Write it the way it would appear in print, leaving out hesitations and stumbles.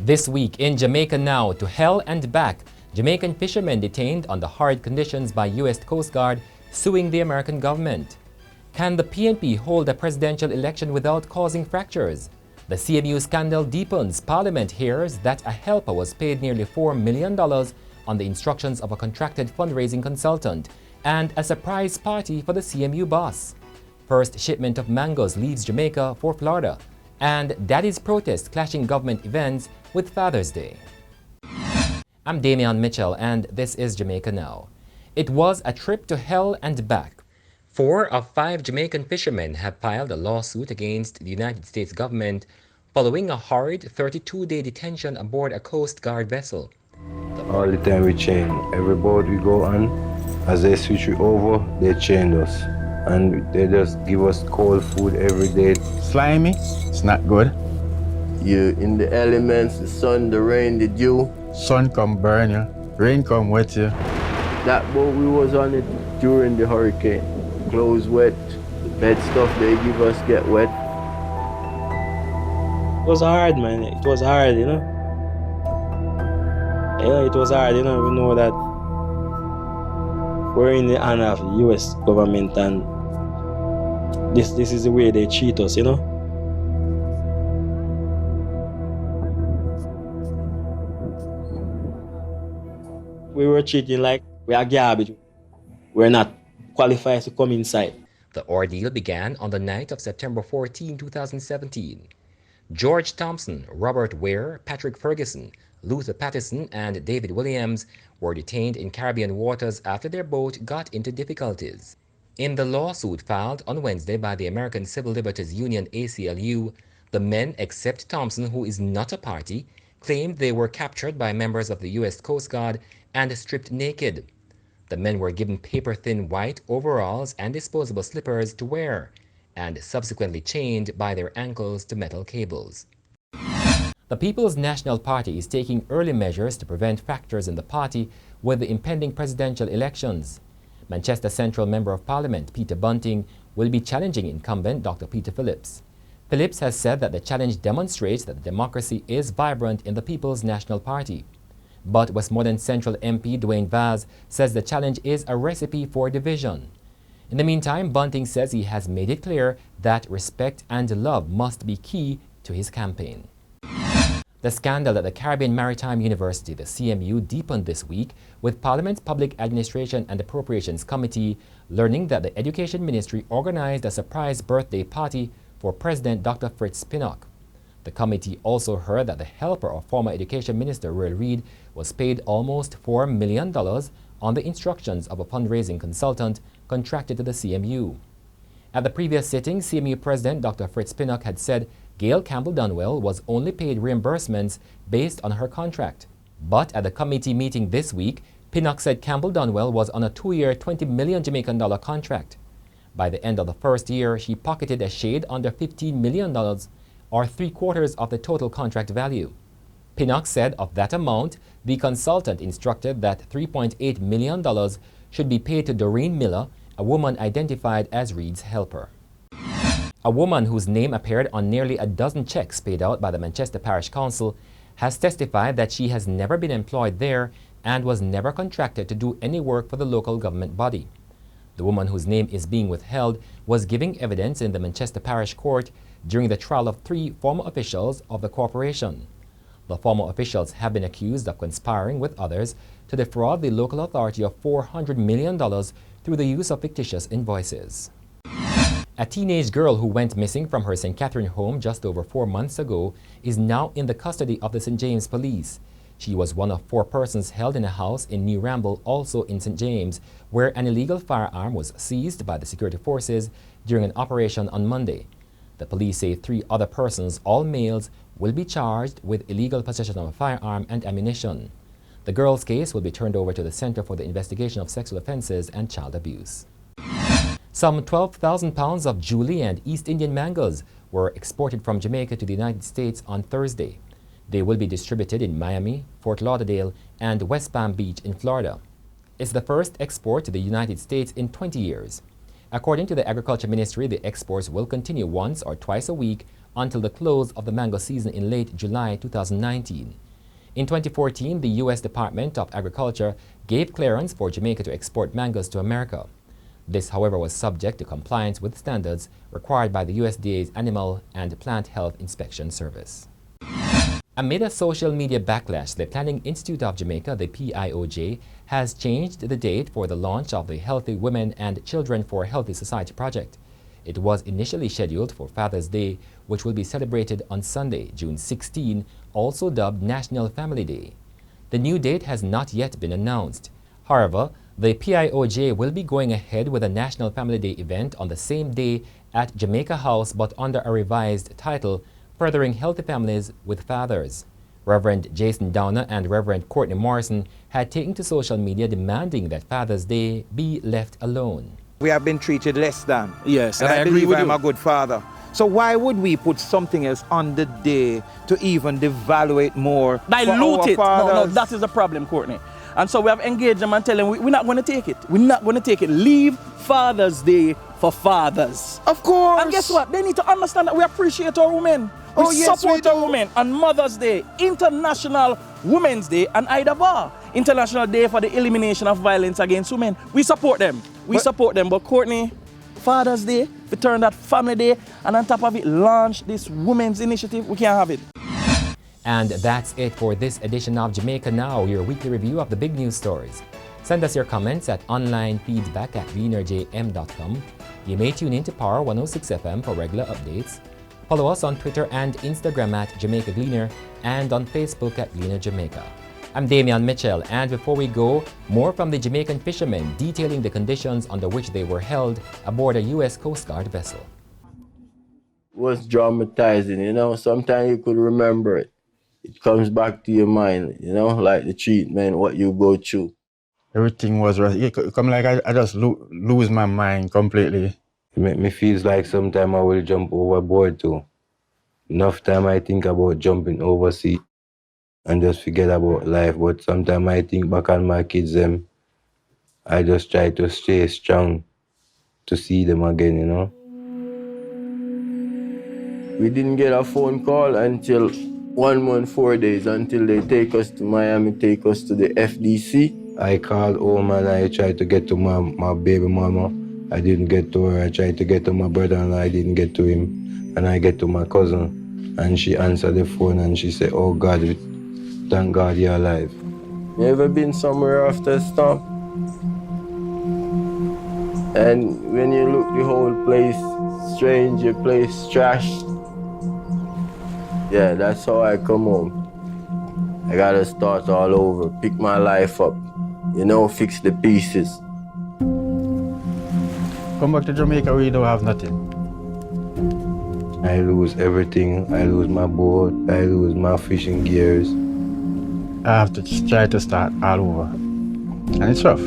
This week in Jamaica Now, to hell and back, Jamaican fishermen detained under horrid conditions by U.S. Coast Guard suing the American government. Can the PNP hold a presidential election without causing fractures? The CMU scandal deepens. Parliament hears that a helper was paid nearly $4 million on the instructions of a contracted fundraising consultant, and a surprise party for the CMU boss. First shipment of mangoes leaves Jamaica for Florida, and Daddies protest clashing government events with Father's Day. I'm Damian Mitchell, and this is Jamaica Now. It was a trip to hell and back. 4 of 5 Jamaican fishermen have filed a lawsuit against the United States government following a horrid 32-day detention aboard a Coast Guard vessel. All the time we change. Every boat we go on, as they switch it over, they change us. And they just give us cold food every day. Slimy, it's not good. You're in the elements, the sun, the rain, the dew. Sun come burn you, rain come wet you. That boat we was on it during the hurricane. Clothes wet, the bed stuff they give us get wet. It was hard, man. It was hard, you know. Yeah, it was hard, you know. We know that we're in the hand of the U.S. government, and this is the way they treat us, you know. We were treated like we are garbage. We're not qualified to come inside. The ordeal began on the night of September 14, 2017. George Thompson, Robert Ware, Patrick Ferguson, Luther Pattison, and David Williams were detained in Caribbean waters after their boat got into difficulties. In the lawsuit filed on Wednesday by the American Civil Liberties Union ACLU, the men, except Thompson, who is not a party, claimed they were captured by members of the U.S. Coast Guard and stripped naked. The men were given paper-thin white overalls and disposable slippers to wear, and subsequently chained by their ankles to metal cables. The People's National Party is taking early measures to prevent fractures in the party with the impending presidential elections. Manchester Central Member of Parliament Peter Bunting will be challenging incumbent Dr. Peter Phillips. Phillips has said that the challenge demonstrates that the democracy is vibrant in the People's National Party. But Westmoreland Central MP Dwayne Vaz says the challenge is a recipe for division. In the meantime, Bunting says he has made it clear that respect and love must be key to his campaign. The scandal at the Caribbean Maritime University, the CMU, deepened this week with Parliament's Public Administration and Appropriations Committee learning that the Education Ministry organized a surprise birthday party for President Dr. Fritz Pinnock. The committee also heard that the helper of former Education Minister Reid was paid almost $4 million on the instructions of a fundraising consultant contracted to the CMU. At the previous sitting, CMU President Dr. Fritz Pinnock had said Gail Campbell-Dunwell was only paid reimbursements based on her contract. But at the committee meeting this week, Pinnock said Campbell-Dunwell was on a 2-year $20 million Jamaican dollar contract. By the end of the first year, she pocketed a shade under $15 million, or 3/4 of the total contract value. Pinnock said of that amount, the consultant instructed that $3.8 million should be paid to Doreen Miller, a woman identified as Reids Helper. A woman whose name appeared on nearly a dozen checks paid out by the Manchester Parish Council has testified that she has never been employed there and was never contracted to do any work for the local government body. The woman, whose name is being withheld, was giving evidence in the Manchester Parish Court during the trial of 3 former officials of the corporation. The former officials have been accused of conspiring with others to defraud the local authority of $400 million through the use of fictitious invoices. A teenage girl who went missing from her St. Catherine home just over 4 months ago is now in the custody of the St. James Police. She was one of 4 persons held in a house in New Ramble, also in St. James, where an illegal firearm was seized by the security forces during an operation on Monday. The police say 3 other persons, all males, will be charged with illegal possession of a firearm and ammunition. The girl's case will be turned over to the Center for the Investigation of Sexual Offences and Child Abuse. Some 12,000 pounds of Julie and East Indian mangoes were exported from Jamaica to the United States on Thursday. They will be distributed in Miami, Fort Lauderdale, and West Palm Beach in Florida. It's the first export to the United States in 20 years. According to the Agriculture Ministry, the exports will continue once or twice a week until the close of the mango season in late July 2019. In 2014, the U.S. Department of Agriculture gave clearance for Jamaica to export mangoes to America. This, however, was subject to compliance with standards required by the USDA's Animal and Plant Health Inspection Service. Amid a social media backlash, the Planning Institute of Jamaica, the PIOJ, has changed the date for the launch of the Healthy Women and Children for a Healthy Society project. It was initially scheduled for Father's Day, which will be celebrated on Sunday, June 16, also dubbed National Family Day. The new date has not yet been announced. However, the PIOJ will be going ahead with a National Family Day event on the same day at Jamaica House, but under a revised title, Furthering Healthy Families with Fathers. Reverend Jason Downer and Reverend Courtney Morrison had taken to social media demanding that Father's Day be left alone. We have been treated less than. Yes, and I I agree believe with I'm you. a good father. So why would we put something else on the day to even devaluate more? Dilute for it. our No, fathers? that is the problem, Courtney. And so we have engaged them and tell them we're not going to take it. We're not going to take it. Leave Father's Day for fathers. Of course. And guess what? They need to understand that we appreciate our women. Oh, We yes, support we our do. women on Mother's Day, International Women's Day, and Ida Bar, International Day for the Elimination of Violence Against Women. We support them. But Courtney, Father's Day, we turn that Family Day, and on top of it, launch this women's initiative. We can't have it. And that's it for this edition of Jamaica Now, your weekly review of the big news stories. Send us your comments at onlinefeedback@gleanerjm.com. You may tune in to Power 106 FM for regular updates. Follow us on Twitter and Instagram at Jamaica Gleaner and on Facebook at Gleaner Jamaica. I'm Damian Mitchell, and before we go, more from the Jamaican fishermen detailing the conditions under which they were held aboard a U.S. Coast Guard vessel. It was dramatizing, you know. Sometimes you could remember it. It comes back to your mind, you know, like the treatment, what you go through. Everything was right. It come like I just lose my mind completely. It make me feel like sometime I will jump overboard too. Enough time I think about jumping overseas and just forget about life, but sometimes I think back on my kids them. I just try to stay strong to see them again, you know. We didn't get a phone call until 1 month, 4 days, until they take us to Miami, take us to the FDC. I called home and I tried to get to my baby mama. I didn't get to her. I tried to get to my brother and I didn't get to him. And I get to my cousin and she answered the phone and she said, "Oh God, thank God you're alive." You ever been somewhere after a storm? And when you look, the whole place strange, your place trashed. Yeah, that's how I come home. I gotta start all over, pick my life up, you know, fix the pieces. Come back to Jamaica, we don't have nothing. I lose everything. I lose my boat. I lose my fishing gears. I have to try to start all over. And it's rough.